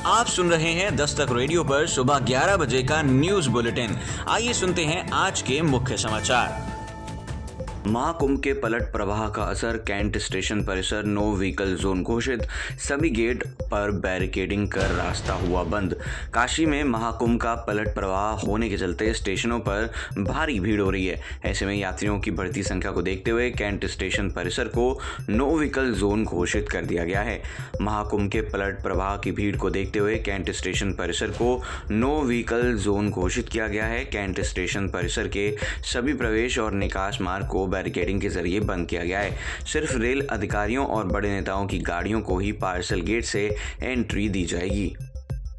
आप सुन रहे हैं दस्तक रेडियो पर सुबह 11 बजे का न्यूज बुलेटिन। आइए सुनते हैं आज के मुख्य समाचार। महाकुंभ के पलट प्रवाह का असर, कैंट स्टेशन परिसर नो व्हीकल जोन घोषित, सभी गेट पर बैरिकेडिंग कर रास्ता हुआ बंद। काशी में महाकुंभ का पलट प्रवाह होने के चलते स्टेशनों पर भारी भीड़ हो रही है। ऐसे में यात्रियों की बढ़ती संख्या को देखते हुए कैंट स्टेशन परिसर को नो व्हीकल जोन घोषित कर दिया गया है। महाकुंभ के पलट प्रवाह की भीड़ को देखते हुए कैंट स्टेशन परिसर को नो व्हीकल जोन घोषित किया गया है। कैंट स्टेशन परिसर के सभी प्रवेश और निकास मार्ग को बैरिकेडिंग के जरिए बंद किया गया है। सिर्फ रेल अधिकारियों और बड़े नेताओं की गाड़ियों को ही पार्सल गेट से एंट्री दी जाएगी।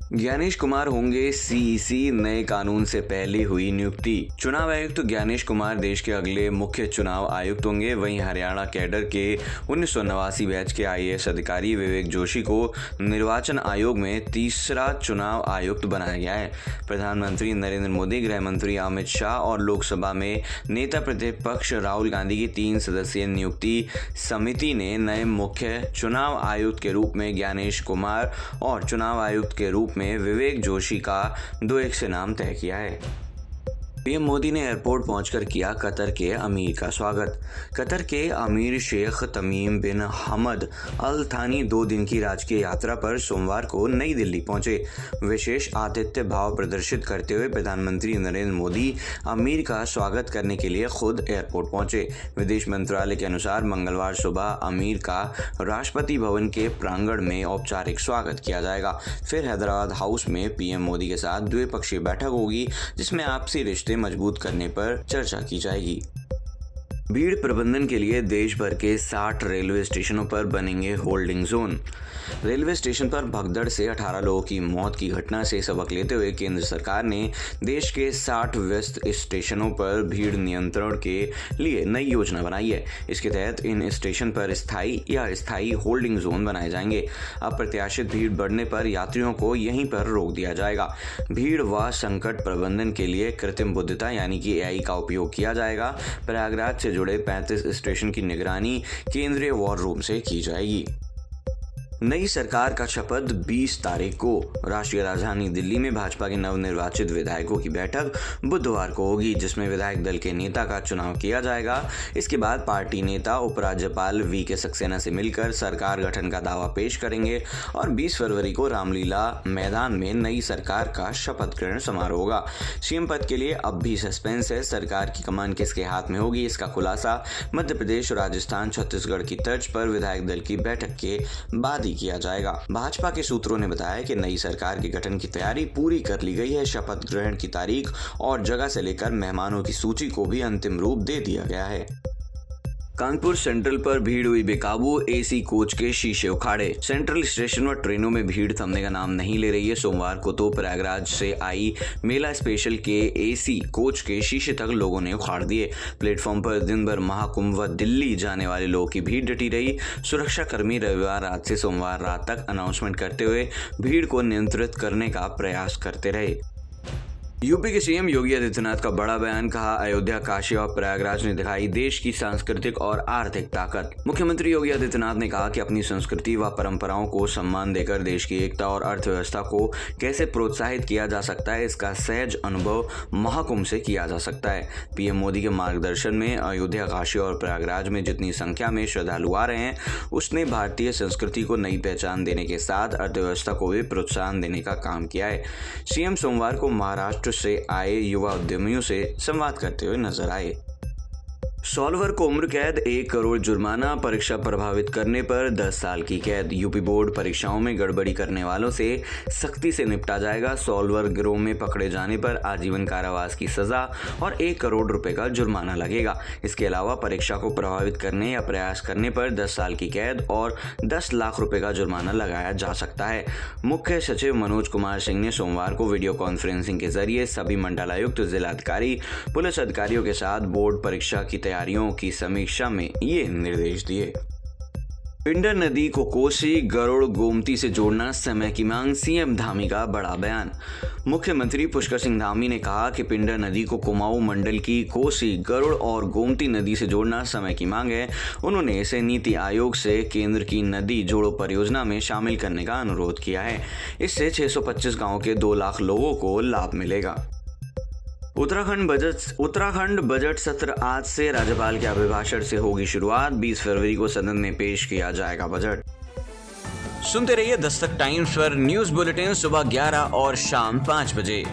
ज्ञानेश कुमार होंगे सीईसी, नए कानून से पहले हुई नियुक्ति। चुनाव आयुक्त ज्ञानेश कुमार देश के अगले मुख्य चुनाव आयुक्त होंगे। वहीं हरियाणा कैडर के 1989 बैच के आईएएस अधिकारी विवेक जोशी को निर्वाचन आयोग में तीसरा चुनाव आयुक्त बनाया गया है। प्रधानमंत्री नरेंद्र मोदी, गृह मंत्री अमित शाह और लोकसभा में नेता प्रतिपक्ष राहुल गांधी की 3 सदस्यीय नियुक्ति समिति ने नए मुख्य चुनाव आयुक्त के रूप में ज्ञानेश कुमार और चुनाव आयुक्त के रूप में विवेक जोशी का 2-1 से नाम तय किया है। पीएम मोदी ने एयरपोर्ट पहुंचकर किया कतर के अमीर का स्वागत। कतर के अमीर शेख तमीम बिन हमद अल थानी 2 दिन की राजकीय यात्रा पर सोमवार को नई दिल्ली पहुंचे। विशेष आतिथ्य भाव प्रदर्शित करते हुए प्रधानमंत्री नरेंद्र मोदी अमीर का स्वागत करने के लिए खुद एयरपोर्ट पहुंचे। विदेश मंत्रालय के अनुसार मंगलवार सुबह अमीर का राष्ट्रपति भवन के प्रांगण में औपचारिक स्वागत किया जाएगा। फिर हैदराबाद हाउस में पीएम मोदी के साथ द्विपक्षीय बैठक होगी, जिसमें आपसी रिश्ते मजबूत करने पर चर्चा की जाएगी। भीड़ प्रबंधन के लिए देश भर के 60 रेलवे स्टेशनों पर बनेंगे होल्डिंग जोन। रेलवे स्टेशन पर भगदड़ से 18 लोगों की मौत की घटना से सबक लेते हुए केंद्र सरकार ने देश के 60 व्यस्त स्टेशनों पर भीड़ नियंत्रण के लिए नई योजना बनाई है। इसके तहत इन स्टेशन पर स्थायी या अस्थायी होल्डिंग जोन बनाए जाएंगे। अप्रत्याशित भीड़ बढ़ने पर यात्रियों को यहीं पर रोक दिया जाएगा। भीड़ व संकट प्रबंधन के लिए कृत्रिम बुद्धिमत्ता यानी कि एआई का उपयोग किया जाएगा। प्रयागराज से जुड़े 35 स्टेशन की निगरानी केंद्रीय वॉर रूम से की जाएगी। नई सरकार का शपथ 20 तारीख को। राष्ट्रीय राजधानी दिल्ली में भाजपा के नवनिर्वाचित विधायकों की बैठक बुधवार को होगी, जिसमें विधायक दल के नेता का चुनाव किया जाएगा। इसके बाद पार्टी नेता उपराज्यपाल वीके सक्सेना से मिलकर सरकार गठन का दावा पेश करेंगे और 20 फरवरी को रामलीला मैदान में नई सरकार का शपथ ग्रहण समारोह होगा। सीएम पद के लिए अब भी सस्पेंस है। सरकार की कमान किसके हाथ में होगी, इसका खुलासा मध्य प्रदेश, राजस्थान, छत्तीसगढ़ की तर्ज पर विधायक दल की बैठक के बाद किया जाएगा। भाजपा के सूत्रों ने बताया कि नई सरकार के गठन की तैयारी पूरी कर ली गई है। शपथ ग्रहण की तारीख और जगह से लेकर मेहमानों की सूची को भी अंतिम रूप दे दिया गया है। कानपुर सेंट्रल पर भीड़ हुई बेकाबू, एसी कोच के शीशे उखाड़े। सेंट्रल स्टेशन पर ट्रेनों में भीड़ थमने का नाम नहीं ले रही है। सोमवार को तो प्रयागराज से आई मेला स्पेशल के एसी कोच के शीशे तक लोगों ने उखाड़ दिए। प्लेटफॉर्म पर दिन भर महाकुंभ व दिल्ली जाने वाले लोगों की भीड़ डटी रही। सुरक्षा कर्मी रविवार रात से सोमवार रात तक अनाउंसमेंट करते हुए भीड़ को नियंत्रित करने का प्रयास करते रहे। यूपी के सीएम योगी आदित्यनाथ का बड़ा बयान, कहा अयोध्या, काशी और प्रयागराज ने दिखाई देश की सांस्कृतिक और आर्थिक ताकत। मुख्यमंत्री योगी आदित्यनाथ ने कहा कि अपनी संस्कृति व परंपराओं को सम्मान देकर देश की एकता और अर्थव्यवस्था को कैसे प्रोत्साहित किया जा सकता है, इसका सहज अनुभव महाकुंभ से किया जा सकता है। पीएम मोदी के मार्गदर्शन में अयोध्या, काशी और प्रयागराज में जितनी संख्या में श्रद्धालु आ रहे हैं, उसने भारतीय संस्कृति को नई पहचान देने के साथ अर्थव्यवस्था को भी प्रोत्साहन देने का काम किया है। सीएम सोमवार को महाराष्ट्र से आए युवा उद्यमियों से संवाद करते हुए नजर आए। सॉल्वर को उम्र कैद, 1 करोड़ जुर्माना, परीक्षा प्रभावित करने पर 10 साल की कैद। यूपी बोर्ड परीक्षाओं में गड़बड़ी करने वालों से सख्ती से निपटा जाएगा। सॉल्वर गिरोह में पकड़े जाने पर आजीवन कारावास की सजा और 1 करोड़ रुपए का जुर्माना लगेगा। इसके अलावा परीक्षा को प्रभावित करने या प्रयास करने पर 10 साल की कैद और 10 लाख रुपए का जुर्माना लगाया जा सकता है। मुख्य सचिव मनोज कुमार सिंह ने सोमवार को वीडियो कॉन्फ्रेंसिंग के जरिए सभी मंडलायुक्त, जिलाधिकारी, पुलिस अधिकारियों के साथ बोर्ड परीक्षा की तैयारियों की समीक्षा में ये निर्देश दिए। पिंडर नदी को कोसी, गरुड़, गोमती से जोड़ना समय की मांग, सीएम धामी का बड़ा बयान। मुख्यमंत्री पुष्कर सिंह धामी ने कहा कि पिंडर नदी को कुमाऊं मंडल की कोसी, गरुड़ और गोमती नदी से जोड़ना समय की मांग है। उन्होंने इसे नीति आयोग से केंद्र की नदी जोड़ो परियोजना में शामिल करने का अनुरोध किया है। इससे 625 गांवों के 2 लाख लोगों को लाभ मिलेगा। उत्तराखंड बजट सत्र आज से राज्यपाल के अभिभाषण से होगी शुरुआत। 20 फरवरी को सदन में पेश किया जाएगा बजट। सुनते रहिए दस्तक टाइम्स पर न्यूज बुलेटिन सुबह 11 और शाम 5 बजे।